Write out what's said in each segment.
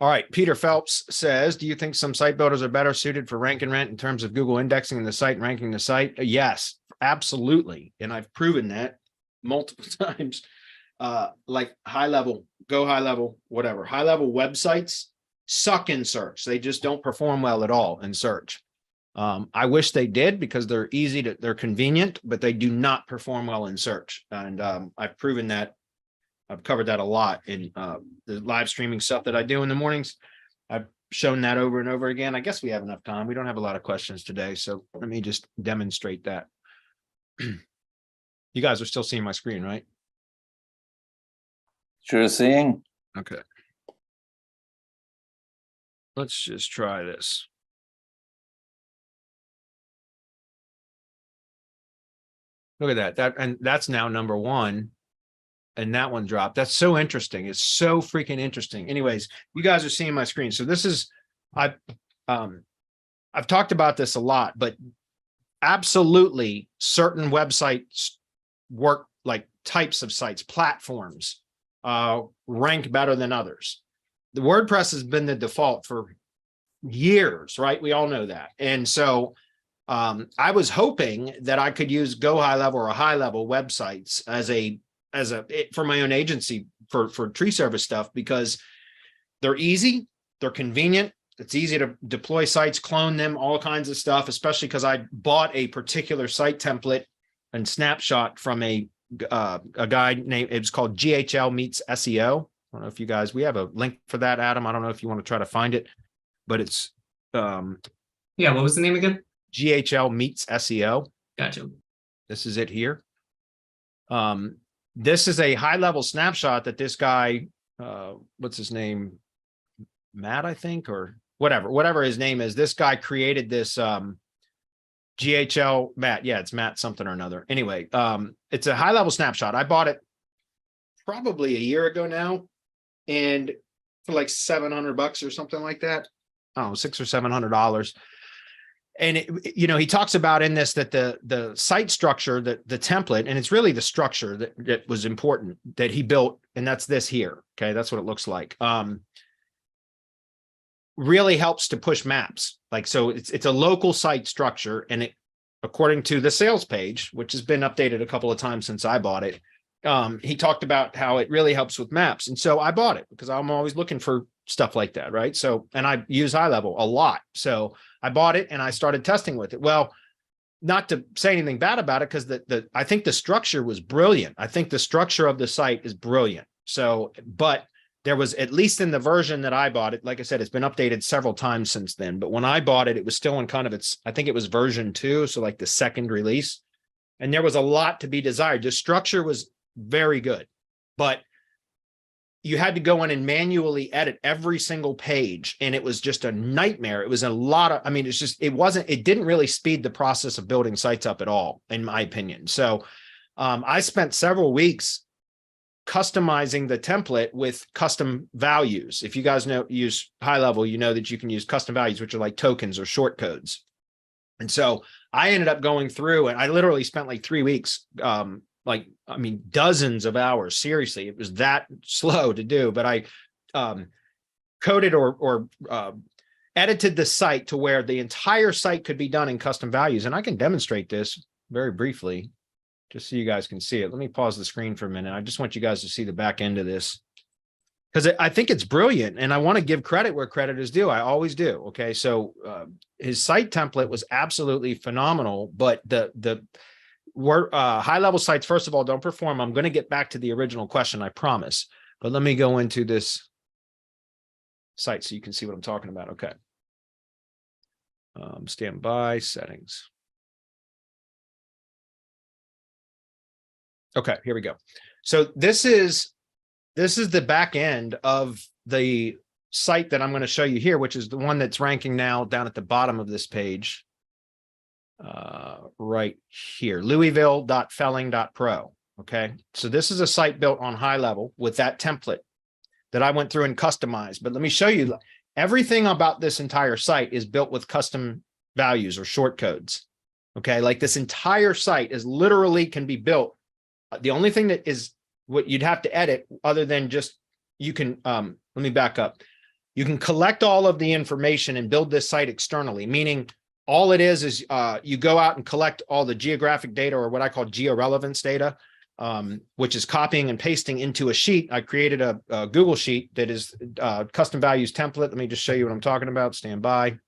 All right. Peter Phelps says, do you think some site builders are better suited for rank and rent in terms of Google indexing the site and ranking the site? Yes, absolutely. And I've proven that multiple times. Like high level, whatever. High level websites suck in search. They just don't perform well at all in search. I wish they did because they're they're convenient, but they do not perform well in search. And I've proven that. I've covered that a lot in the live streaming stuff that I do in the mornings. I've shown that over and over again. I guess we have enough time. We don't have a lot of questions today, so let me just demonstrate that. You guys are still seeing my screen, right? Sure seeing. Okay. Let's just try this. Look at that. And that's now number one. And that one dropped. That's so interesting. It's so freaking interesting. Anyways, you guys are seeing my screen. So this is, I've talked about this a lot, but absolutely certain websites work, like types of sites, platforms, rank better than others. The WordPress has been the default for years, right? We all know that. And so I was hoping that I could use Go High Level or High Level websites for my own agency for tree service stuff, because they're easy, they're convenient, it's easy to deploy sites, clone them, all kinds of stuff, especially because I bought a particular site template and snapshot from a guy named, it was called GHL Meets SEO. I don't know if you guys, we have a link for that, Adam. I don't know if you want to try to find it, but it's yeah, what was the name again? GHL Meets SEO. Gotcha. This is it here. This is a high level snapshot that this guy, what's his name? Matt, I think, or whatever his name is. This guy created this GHL Matt. Yeah, it's Matt something or another. Anyway, it's a high level snapshot. I bought it probably a year ago now, and for like $700 or something like that. I don't know, $600 or $700. And he talks about in this that the site structure, the template, and it's really the structure that was important that he built, and that's this here. Okay, that's what it looks like. Really helps to push maps. Like, so it's a local site structure, and it, according to the sales page, which has been updated a couple of times since I bought it, he talked about how it really helps with maps. And so I bought it because I'm always looking for stuff like that, right? So, and I use High Level a lot. So I bought it and I started testing with it. Well, not to say anything bad about it, because I think the structure was brilliant. I think the structure of the site is brilliant. So, but there was, at least in the version that I bought it, like I said, it's been updated several times since then. But when I bought it, it was still in kind of its, I think it was version 2. So like the second release. And there was a lot to be desired. The structure was very good, but you had to go in and manually edit every single page. And it was just a nightmare. It was a lot of, I mean, it's just, it didn't really speed the process of building sites up at all, in my opinion. So I spent several weeks customizing the template with custom values. If you guys use High Level, you know that you can use custom values, which are like tokens or short codes. And so I ended up going through, and I literally spent like 3 weeks, dozens of hours. Seriously, it was that slow to do, but I coded or edited the site to where the entire site could be done in custom values. And I can demonstrate this very briefly, just so you guys can see it. Let me pause the screen for a minute. I just want you guys to see the back end of this, because I think it's brilliant, and I want to give credit where credit is due. I always do. Okay, so his site template was absolutely phenomenal, but the high level sites, first of all, don't perform. I'm going to get back to the original question, I promise, but let me go into this site so you can see what I'm talking about. Okay. Stand by, settings. Okay, here we go. So this is the back end of the site that I'm going to show you here, which is the one that's ranking now down at the bottom of this page. Right here, louisville.felling.pro. Okay, so this is a site built on High Level with that template that I went through and customized. But let me show you, everything about this entire site is built with custom values or short codes. Okay, like this entire site is literally can be built. The only thing that is what you'd have to edit, other than just, you can, let me back up. You can collect all of the information and build this site externally, meaning all it is you go out and collect all the geographic data, or what I call georelevance data, which is copying and pasting into a sheet. I created a Google sheet that is custom values template. Let me just show you what I'm talking about. Stand by.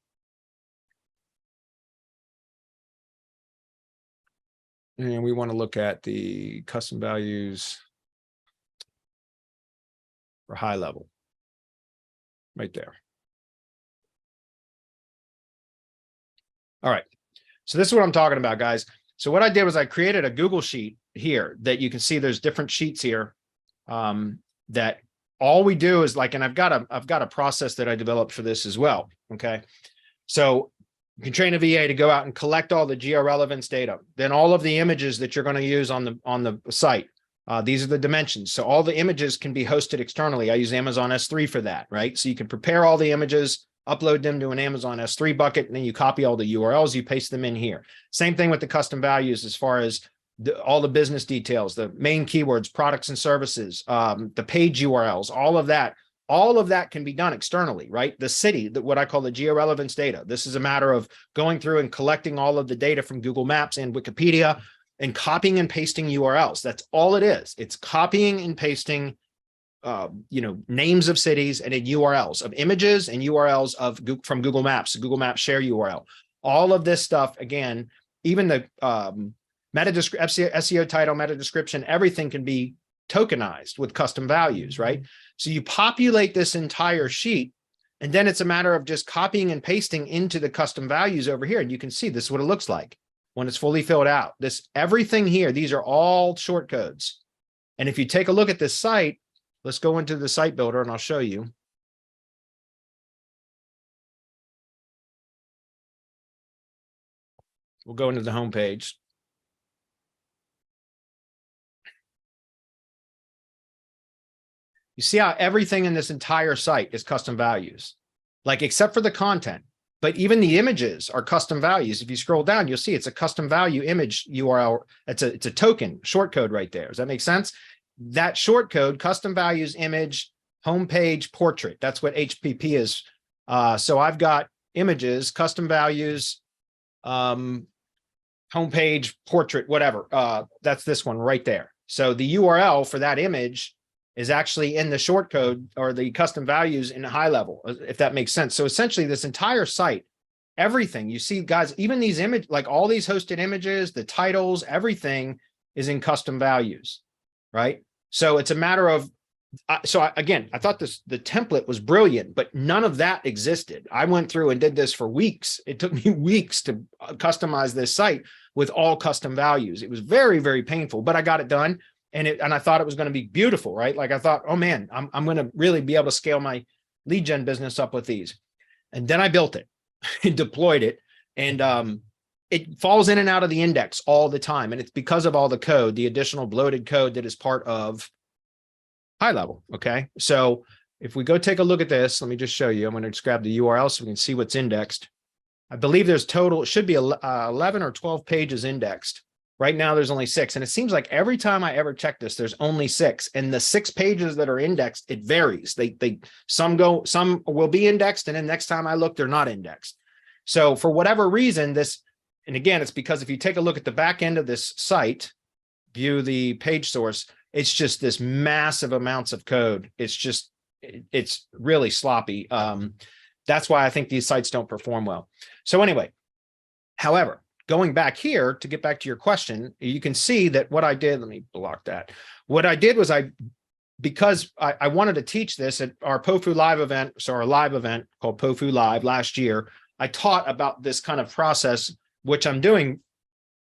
And we want to look at the custom values for high level right there. All right. So this is what I'm talking about, guys. So what I did was I created a Google sheet here that you can see there's different sheets here that all we do is like, and I've got a process that I developed for this as well. Okay. So you can train a VA to go out and collect all the georelevance data, then all of the images that you're going to use on the site. These are the dimensions. So all the images can be hosted externally. I use Amazon S3 for that, right? So you can prepare all the images, upload them to an Amazon S3 bucket, and then you copy all the URLs, you paste them in here. Same thing with the custom values as far as all the business details, the main keywords, products and services, the page URLs, all of that can be done externally, right? The city, what I call the georelevance data. This is a matter of going through and collecting all of the data from Google Maps and Wikipedia and copying and pasting URLs. That's all it is. It's copying and pasting, names of cities and in URLs of images and URLs from Google Maps, Google Maps share URL. All of this stuff, again, even the SEO title, meta description, everything can be tokenized with custom values, right? So you populate this entire sheet, and then it's a matter of just copying and pasting into the custom values over here. And you can see this is what it looks like when it's fully filled out. Everything here, these are all short codes. And if you take a look at this site, let's go into the site builder and I'll show you. We'll go into the home page. You see how everything in this entire site is custom values, like except for the content, but even the images are custom values. If you scroll down, you'll see it's a custom value image URL. It's a token short code right there. Does that make sense? That short code, custom values, image, homepage, portrait. That's what HPP is. So I've got images, custom values, homepage, portrait, whatever. That's this one right there. So the URL for that image is actually in the short code or the custom values in high level, if that makes sense. So essentially this entire site, everything you see, guys, even these like all these hosted images, the titles, everything is in custom values, right? So it's a matter of, again, I thought the template was brilliant, but none of that existed. I went through and did this for weeks. It took me weeks to customize this site with all custom values. It was very, very painful, but I got it done. And I thought it was going to be beautiful, right? Like I thought, oh man, I'm going to really be able to scale my lead gen business up with these. And then I built it and deployed it. And it falls in and out of the index all the time. And it's because of all the code, the additional bloated code that is part of high level. Okay. So if we go take a look at this, let me just show you. I'm going to just grab the URL so we can see what's indexed. I believe there's total, it should be 11 or 12 pages indexed. Right now, there's only 6. And it seems like every time I ever check this, there's only 6. And the 6 pages that are indexed, it varies. Some will be indexed. And then next time I look, they're not indexed. So for whatever reason, and again, it's because if you take a look at the back end of this site, view the page source, it's just this massive amounts of code. It's really sloppy. That's why I think these sites don't perform well. So anyway, however, going back here to get back to your question, you can see that what I did, let me block that. What I did was because I wanted to teach this at our POFU live event, so our live event called POFU Live last year, I taught about this kind of process, which I'm doing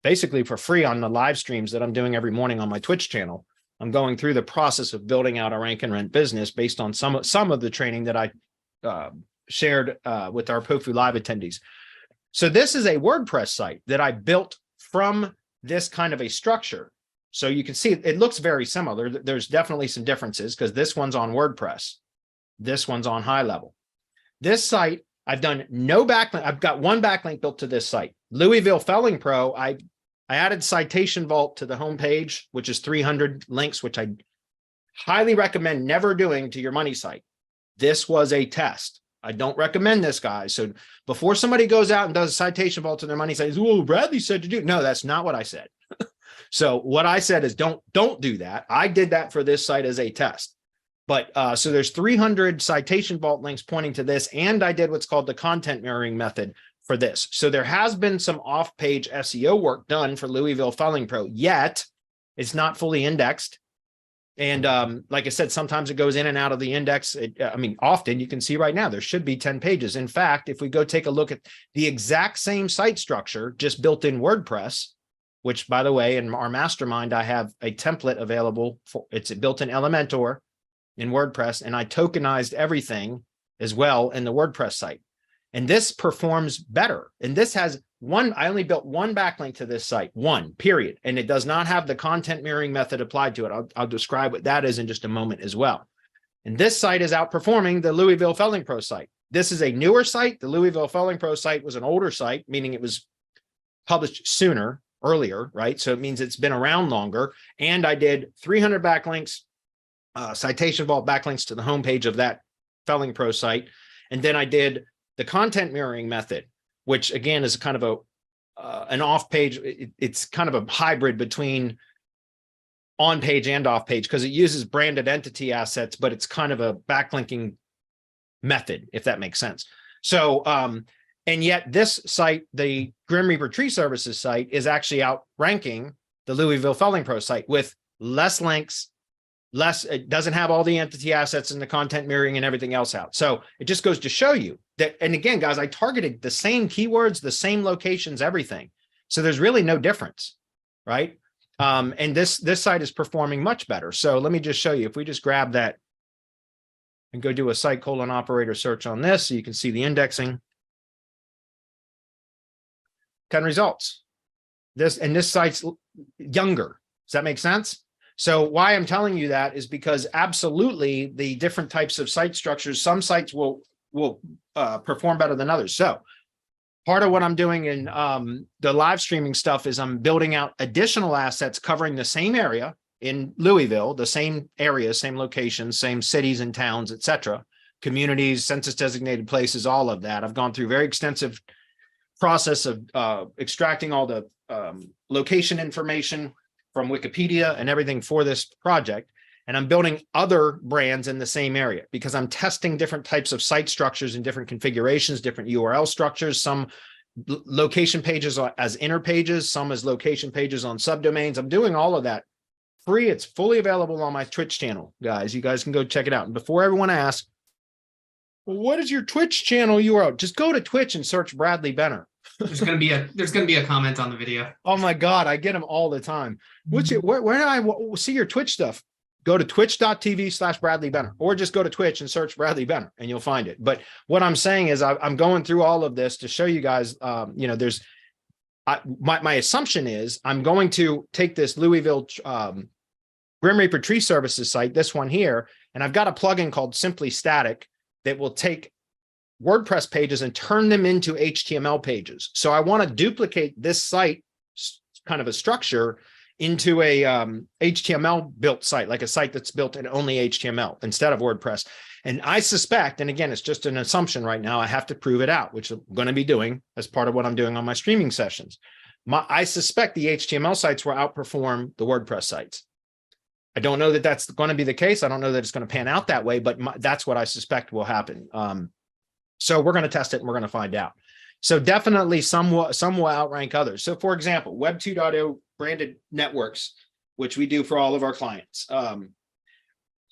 basically for free on the live streams that I'm doing every morning on my Twitch channel. I'm going through the process of building out a rank and rent business based on some of the training that I shared with our POFU Live attendees. So this is a WordPress site that I built from this kind of a structure. So you can see it looks very similar. There's definitely some differences because this one's on WordPress. This one's on high level. This site, I've done no backlink. I've got one backlink built to this site. Louisville Felling Pro, I added Citation Vault to the homepage, which is 300 links, which I highly recommend never doing to your money site. This was a test. I don't recommend this, guys. So before somebody goes out and does a citation vault to their money, says, "Oh, Bradley said to do." No, that's not what I said. So what I said is don't do that. I did that for this site as a test. But so there's 300 citation vault links pointing to this, and I did what's called the content mirroring method for this. So there has been some off-page SEO work done for Louisville Felling Pro, yet it's not fully indexed. And like I said, sometimes it goes in and out of the index. I mean, often you can see right now, there should be 10 pages. In fact, if we go take a look at the exact same site structure, just built in WordPress, which by the way, in our mastermind, I have a template available for it's built in Elementor in WordPress, and I tokenized everything as well in the WordPress site. And this performs better. And this has I only built one backlink to this site, one, period. And it does not have the content mirroring method applied to it. I'll describe what that is in just a moment as well. And this site is outperforming the Louisville Felling Pro site. This is a newer site. The Louisville Felling Pro site was an older site, meaning it was published earlier, right? So it means it's been around longer. And I did 300 backlinks, citation vault backlinks to the homepage of that Felling Pro site. And then I did the content mirroring method, which again is kind of an off-page. It's kind of a hybrid between on-page and off-page because it uses branded entity assets, but it's kind of a backlinking method, if that makes sense. So, and yet this site, the Grim Reaper Tree Services site, is actually outranking the Louisville Felling Pro site with less links, it doesn't have all the entity assets and the content mirroring and everything else out. So it just goes to show you that, and again, guys, I targeted the same keywords, the same locations, everything. So there's really no difference, right? And this site is performing much better. So let me just show you. If we just grab that and go do a site colon operator search on this, so you can see the indexing. 10 results. This site's younger. Does that make sense? So why I'm telling you that is because absolutely the different types of site structures, some sites will perform better than others. So part of what I'm doing in the live streaming stuff is I'm building out additional assets covering the same area in Louisville, the same areas, same locations, same cities and towns, etc., communities, census designated places, all of that. I've gone through very extensive process of extracting all the location information from Wikipedia and everything for this project. And I'm building other brands in the same area because I'm testing different types of site structures and different configurations, different URL structures, some location pages as inner pages, some as location pages on subdomains. I'm doing all of that free. It's fully available on my Twitch channel, guys. You guys can go check it out. And before everyone asks, well, what is your Twitch channel URL? Just go to Twitch and search Bradley Benner. There's gonna be a comment on the video. Oh my God, I get them all the time. Where do I see your Twitch stuff? Go to twitch.tv/Bradley Benner, or just go to Twitch and search Bradley Benner and you'll find it. But what I'm saying is I'm going through all of this to show you guys, my assumption is I'm going to take this Louisville Grim Reaper Tree Services site, this one here, and I've got a plugin called Simply Static that will take WordPress pages and turn them into HTML pages. So I want to duplicate this site kind of a structure into a HTML built site, like a site that's built in only HTML instead of WordPress. And I suspect, and again, it's just an assumption right now, I have to prove it out, which I'm going to be doing as part of what I'm doing on my streaming sessions. I suspect the HTML sites will outperform the WordPress sites. I don't know that that's going to be the case. I don't know that it's going to pan out that way, but that's what I suspect will happen. So we're going to test it and we're going to find out. So definitely some will outrank others. So for example, Web 2.0 branded networks, which we do for all of our clients.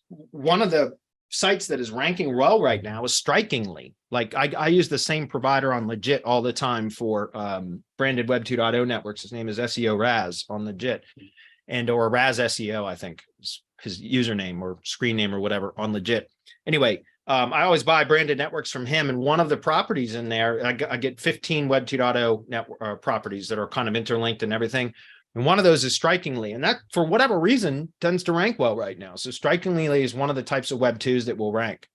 One of the sites that is ranking well right now is Strikingly. Like I use the same provider on Legit all the time for branded Web 2.0 networks. His name is SEO Raz on Legit, or Raz SEO, I think is his username or screen name or whatever on Legit. Anyway, I always buy branded networks from him, and one of the properties in there, I get 15 Web 2.0 network properties that are kind of interlinked and everything. And one of those is Strikingly, and that, for whatever reason, tends to rank well right now. So Strikingly is one of the types of Web 2s that will rank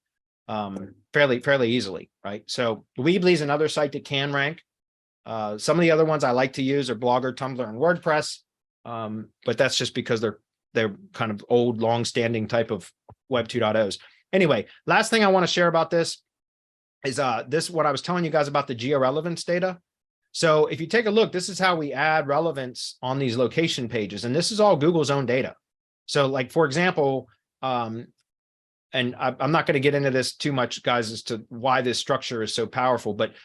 fairly easily, right? So Weebly is another site that can rank. Some of the other ones I like to use are Blogger, Tumblr, and WordPress, but that's just because they're kind of old, long-standing type of Web 2.0s. Anyway, last thing I want to share about this is what I was telling you guys about the georelevance data. So if you take a look, this is how we add relevance on these location pages. And this is all Google's own data. So like, for example, and I'm not going to get into this too much, guys, as to why this structure is so powerful. But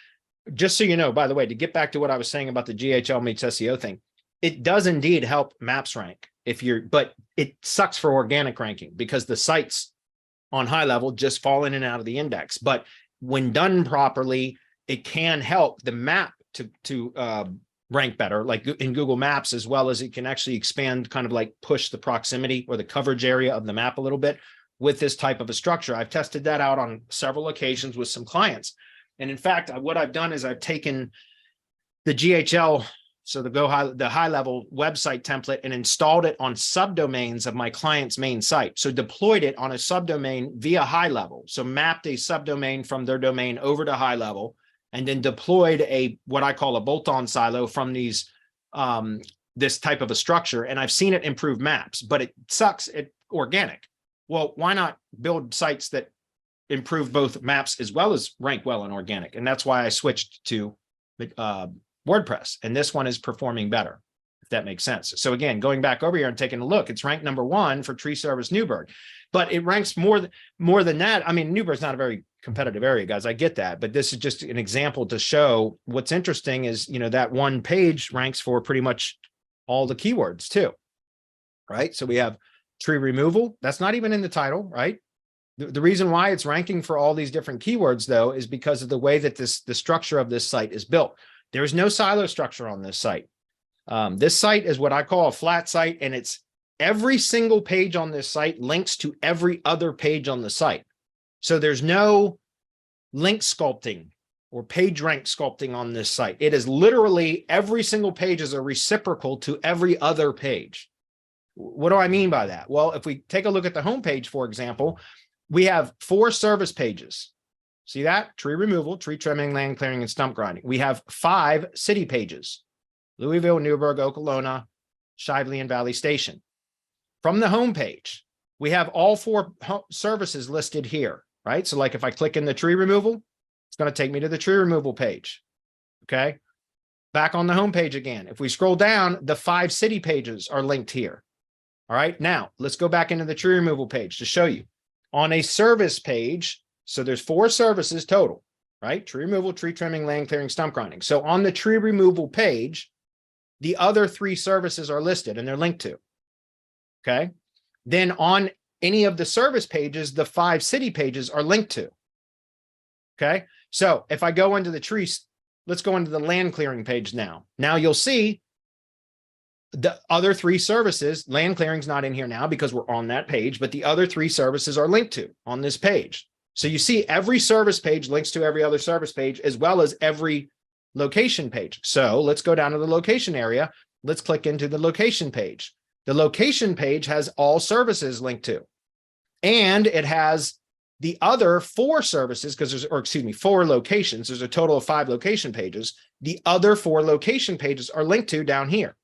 just so you know, by the way, to get back to what I was saying about the GHL meets SEO thing, it does indeed help maps rank but it sucks for organic ranking because the sites on high level just fall in and out of the index. But when done properly, it can help the map to rank better, like in Google Maps, as well as it can actually expand, kind of like push the proximity or the coverage area of the map a little bit with this type of a structure. I've tested that out on several occasions with some clients. And in fact, what I've done is I've taken the GHL, so the high level website template, and installed it on subdomains of my client's main site. So deployed it on a subdomain via high level. So mapped a subdomain from their domain over to high level, and then deployed what I call a bolt-on silo from these this type of a structure. And I've seen it improve maps, but it sucks at organic. Well, why not build sites that improve both maps as well as rank well in organic? And that's why I switched to WordPress. And this one is performing better, if that makes sense. So again, going back over here and taking a look, it's ranked #1 for tree service Newburgh, but it ranks more than that. I mean, Newburgh's not a very competitive area, guys. I get that, but this is just an example to show what's interesting is, that one page ranks for pretty much all the keywords too, right? So we have tree removal. That's not even in the title, right? The reason why it's ranking for all these different keywords, though, is because of the way that the structure of this site is built. There is no silo structure on this site. This site is what I call a flat site, and it's every single page on this site links to every other page on the site. So there's no link sculpting or page rank sculpting on this site. It is literally every single page is a reciprocal to every other page. What do I mean by that? Well, if we take a look at the homepage, for example, we have 4 service pages. See that? Tree removal, tree trimming, land clearing, and stump grinding. We have 5 city pages: Louisville, Newburgh, Okolona, Shively, and Valley Station. From the homepage, we have all 4 services listed here, right? So like if I click in the tree removal, it's going to take me to the tree removal page. Okay. Back on the homepage again. If we scroll down, the 5 city pages are linked here. All right. Now let's go back into the tree removal page to show you. On a service page, so there's 4 services total, right? Tree removal, tree trimming, land clearing, stump grinding. So on the tree removal page, the other 3 services are listed and they're linked to. Okay. Then on any of the service pages, the 5 city pages are linked to. Okay. So if I go into the trees, let's go into the land clearing page now. Now you'll see the other 3 services. Land clearing's not in here now because we're on that page, but the other 3 services are linked to on this page. So you see every service page links to every other service page as well as every location page. So let's go down to the location area. Let's click into the location page. The location page has all services linked to, and it has the other 4 services because there's, 4 locations. There's a total of 5 location pages. The other 4 location pages are linked to down here.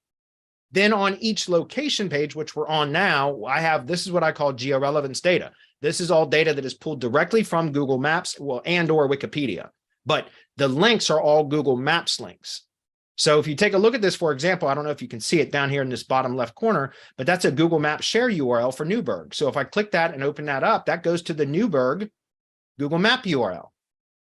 Then on each location page, which we're on now, this is what I call georelevance data. This is all data that is pulled directly from Google Maps, and or Wikipedia, but the links are all Google Maps links. So if you take a look at this, for example, I don't know if you can see it down here in this bottom left corner, but that's a Google Maps share URL for Newburgh. So if I click that and open that up, that goes to the Newburgh Google Map URL.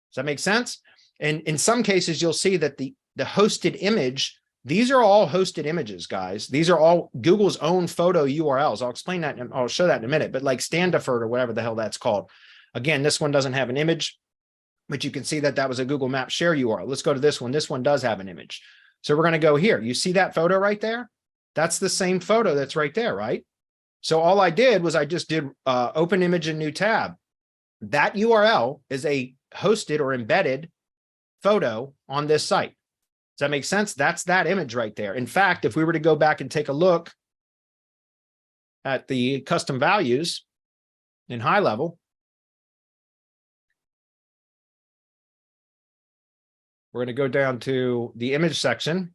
Does that make sense? And in some cases, you'll see that the hosted image, these are all hosted images, guys. These are all Google's own photo URLs. I'll explain that and I'll show that in a minute, but like Standiford or whatever the hell that's called. Again, this one doesn't have an image, but you can see that that was a Google Maps share URL. Let's go to this one. This one does have an image. So we're going to go here. You see that photo right there? That's the same photo that's right there, right? So all I did was I just did open image in new tab. That URL is a hosted or embedded photo on this site. Does that make sense? That's that image right there. In fact, if we were to go back and take a look at the custom values in high level, we're going to go down to the image section,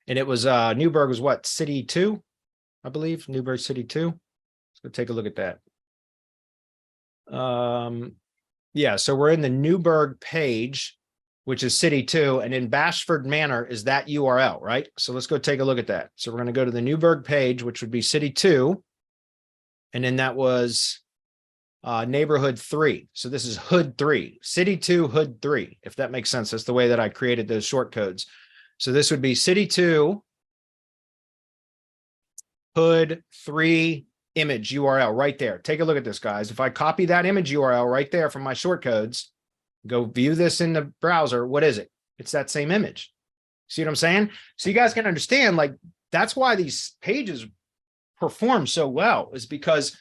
and it was Newburgh was what, City 2, I believe, Newburgh City 2. Let's go take a look at that. Yeah, so we're in the Newburgh page, which is City 2, and in Bashford Manor is that URL, right? So let's go take a look at that. So we're going to go to the Newburgh page, which would be City 2, and then that was neighborhood 3. So this is hood 3, City 2, hood 3, if that makes sense. That's the way that I created those short codes. So this would be City 2, hood 3 image URL right there. Take a look at this, guys. If I copy that image URL right there from my short codes, go view this in the browser, what is it? It's that same image. See what I'm saying? So you guys can understand, like, that's why these pages perform so well, is because,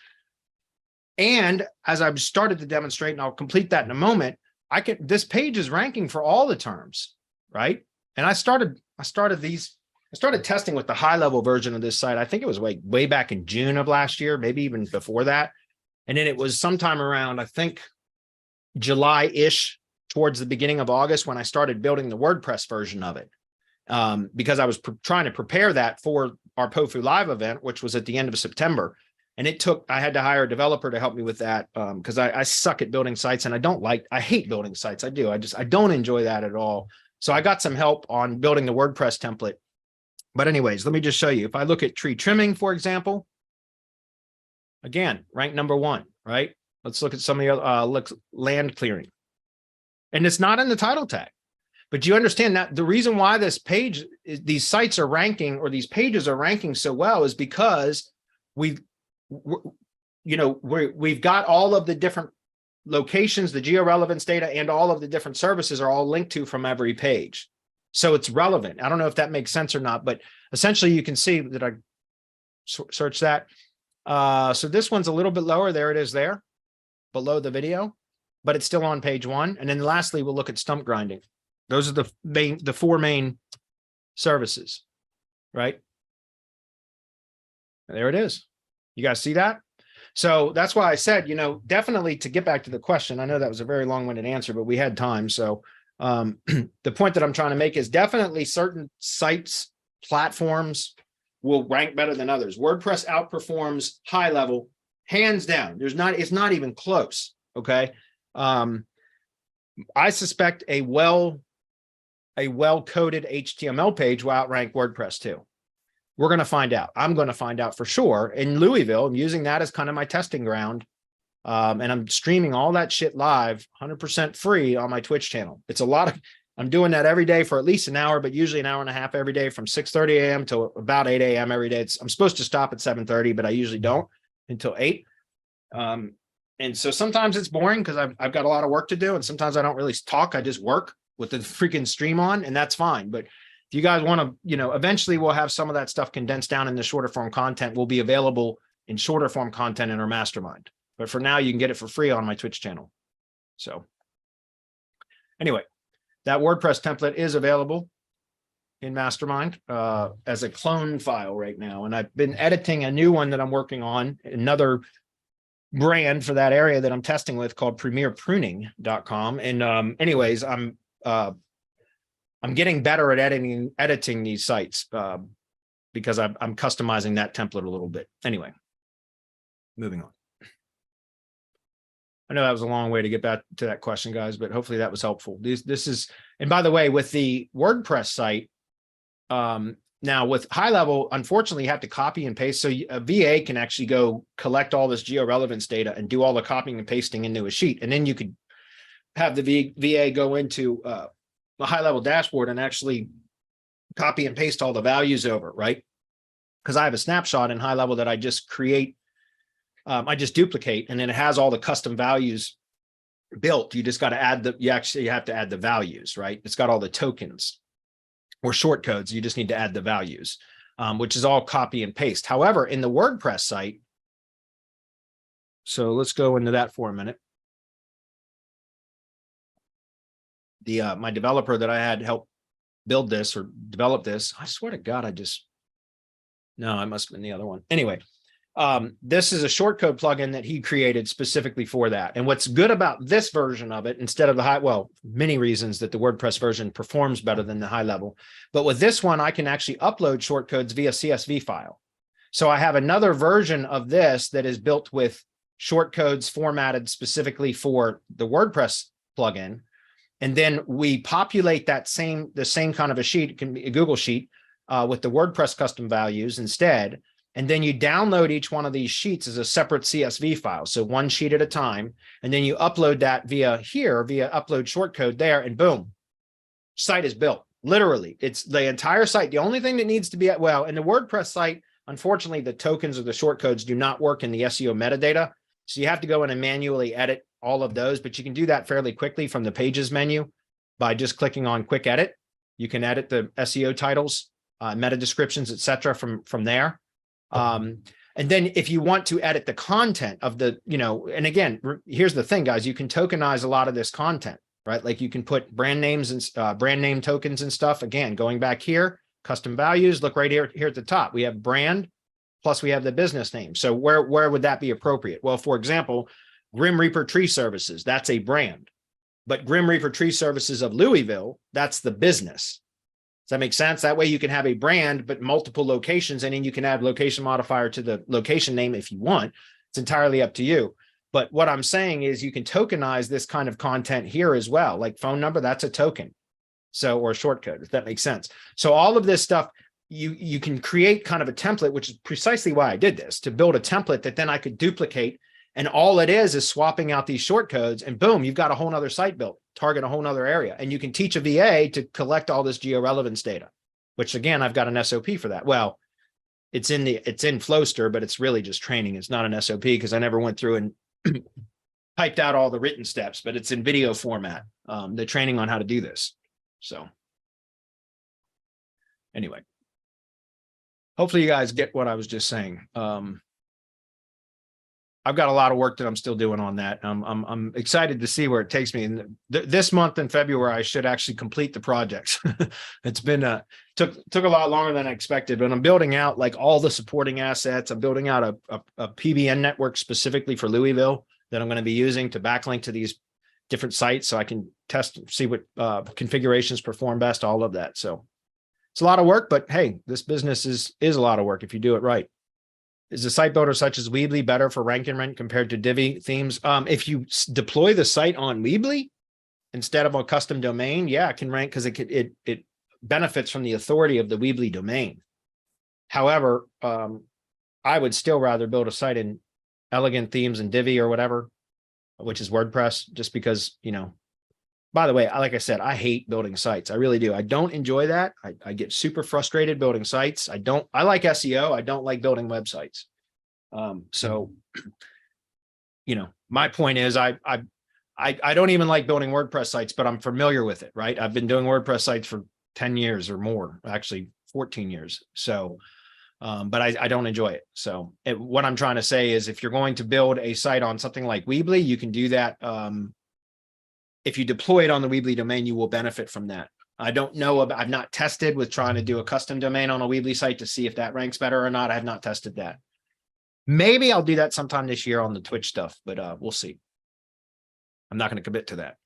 and as I've started to demonstrate, and I'll complete that in a moment, this page is ranking for all the terms, right? And I started testing with the high level version of this site. I think it was way back in June of last year, maybe even before that. And then it was sometime around, I think, July-ish, towards the beginning of August, when I started building the WordPress version of it. Because I was trying to prepare that for our POFU Live event, which was at the end of September. And I had to hire a developer to help me with that, because I suck at building sites, and I hate building sites. I don't enjoy that at all. So I got some help on building the WordPress template. But anyways, let me just show you. If I look at tree trimming, for example, again, rank number 1, right? Let's look at some of the land clearing. And it's not in the title tag. But you understand that the reason why these sites are ranking, or these pages are ranking so well, is because we've got all of the different locations, the georelevance data, and all of the different services are all linked to from every page. So it's relevant. I don't know if that makes sense or not, but essentially you can see that I search that. So this one's a little bit lower. There it is there below the video, but it's still on page 1. And then lastly, we'll look at stump grinding. Those are the 4 main services, right? There it is. You guys see that? So that's why I said, definitely, to get back to the question, I know that was a very long-winded answer, but we had time. So the point that I'm trying to make is definitely certain sites, platforms will rank better than others. WordPress outperforms high level, hands down. It's not even close. Okay. I suspect a well-coded HTML page will outrank WordPress too. We're going to find out. I'm going to find out for sure. In Louisville, I'm using that as kind of my testing ground. And I'm streaming all that shit live, 100% free on my Twitch channel. I'm doing that every day for at least an hour, but usually an hour and a half every day, from 6:30 a.m. to about 8 a.m. every day. I'm supposed to stop at 7:30, but I usually don't until 8. And so sometimes it's boring because I've got a lot of work to do. And sometimes I don't really talk. I just work with the freaking stream on, and that's fine. But if you guys want to, eventually we'll have some of that stuff condensed down into shorter form content. Will be available in shorter form content in our mastermind. But for now, you can get it for free on my Twitch channel. So anyway, that WordPress template is available in Mastermind as a clone file right now. And I've been editing a new one that I'm working on, another brand for that area that I'm testing with, called premierpruning.com. And anyways, I'm getting better at editing these sites because I'm customizing that template a little bit. Anyway, moving on. I know that was a long way to get back to that question, guys, but hopefully that was helpful. This is, and by the way, with the WordPress site, now with high level, unfortunately, you have to copy and paste. So a VA can actually go collect all this georelevance data and do all the copying and pasting into a sheet. And then you could have the VA go into a high level dashboard and actually copy and paste all the values over, right? Because I have a snapshot in high level that I just create. I just duplicate, and then it has all the custom values built. You just got to add you have to add the values, right? It's got all the tokens or short codes. You just need to add the values, which is all copy and paste. However, in the WordPress site, so let's go into that for a minute. My developer that I had help build this or develop this, I swear to God, no, I must have been the other one. Anyway, this is a shortcode plugin that he created specifically for that. And what's good about this version of it, instead of many reasons that the WordPress version performs better than the high level, but with this one, I can actually upload shortcodes via CSV file. So I have another version of this that is built with short codes formatted specifically for the WordPress plugin. And then we populate the same kind of a sheet, it can be a Google sheet, with the WordPress custom values instead. And then you download each one of these sheets as a separate CSV file. So one sheet at a time. And then you upload that via upload shortcode there, and boom, site is built. Literally, it's the entire site. The only thing that needs to be in the WordPress site, unfortunately, the tokens or the shortcodes do not work in the SEO metadata. So you have to go in and manually edit all of those, but you can do that fairly quickly from the pages menu by just clicking on quick edit. You can edit the SEO titles, meta descriptions, etc. from there. And then if you want to edit the content of the, and again, here's the thing, guys, you can tokenize a lot of this content, right? Like you can put brand names and brand name tokens and stuff. Again, going back here, custom values, look right here at the top, we have brand, plus we have the business name. So where would that be appropriate? Well, for example, Grim Reaper Tree Services, that's a brand, but Grim Reaper Tree Services of Louisville, that's the business. Does that make sense? That way you can have a brand, but multiple locations, and then you can add location modifier to the location name if you want. It's entirely up to you. But what I'm saying is you can tokenize this kind of content here as well, like phone number, that's a token. So, or a short code, if that makes sense. So all of this stuff, you can create kind of a template, which is precisely why I did this, to build a template that then I could duplicate. And all it is swapping out these short codes, and boom, you've got a whole nother site built, target a whole nother area. And you can teach a VA to collect all this georelevance data, which again, I've got an SOP for that. Well, it's in Flowster, but it's really just training. It's not an SOP because I never went through and typed out all the written steps, but it's in video format, the training on how to do this. So anyway, hopefully you guys get what I was just saying. I've got a lot of work that I'm still doing on that. I'm excited to see where it takes me. And this month in February, I should actually complete the project. It's been took a lot longer than I expected, but I'm building out like all the supporting assets. I'm building out a PBN network specifically for Louisville that I'm going to be using to backlink to these different sites, so I can test, see what configurations perform best, all of that. So it's a lot of work, but hey, this business is a lot of work if you do it right. Is a site builder such as Weebly better for rank and rent compared to Divi themes? If you deploy the site on Weebly instead of a custom domain, yeah, it can rank because it benefits from the authority of the Weebly domain. However, I would still rather build a site in Elegant Themes and Divi or whatever, which is WordPress, just because, by the way, like I said, I hate building sites. I really do. I don't enjoy that. I get super frustrated building sites. I like SEO. I don't like building websites. So, my point is I don't even like building WordPress sites, but I'm familiar with it, right? I've been doing WordPress sites for 10 years or more, actually 14 years. So, but I don't enjoy it. So what I'm trying to say is if you're going to build a site on something like Weebly, you can do that. If you deploy it on the Weebly domain, you will benefit from that. I don't know about, I've not tested with trying to do a custom domain on a Weebly site to see if that ranks better or not. I have not tested that. Maybe I'll do that sometime this year on the Twitch stuff, but we'll see. I'm not going to commit to that.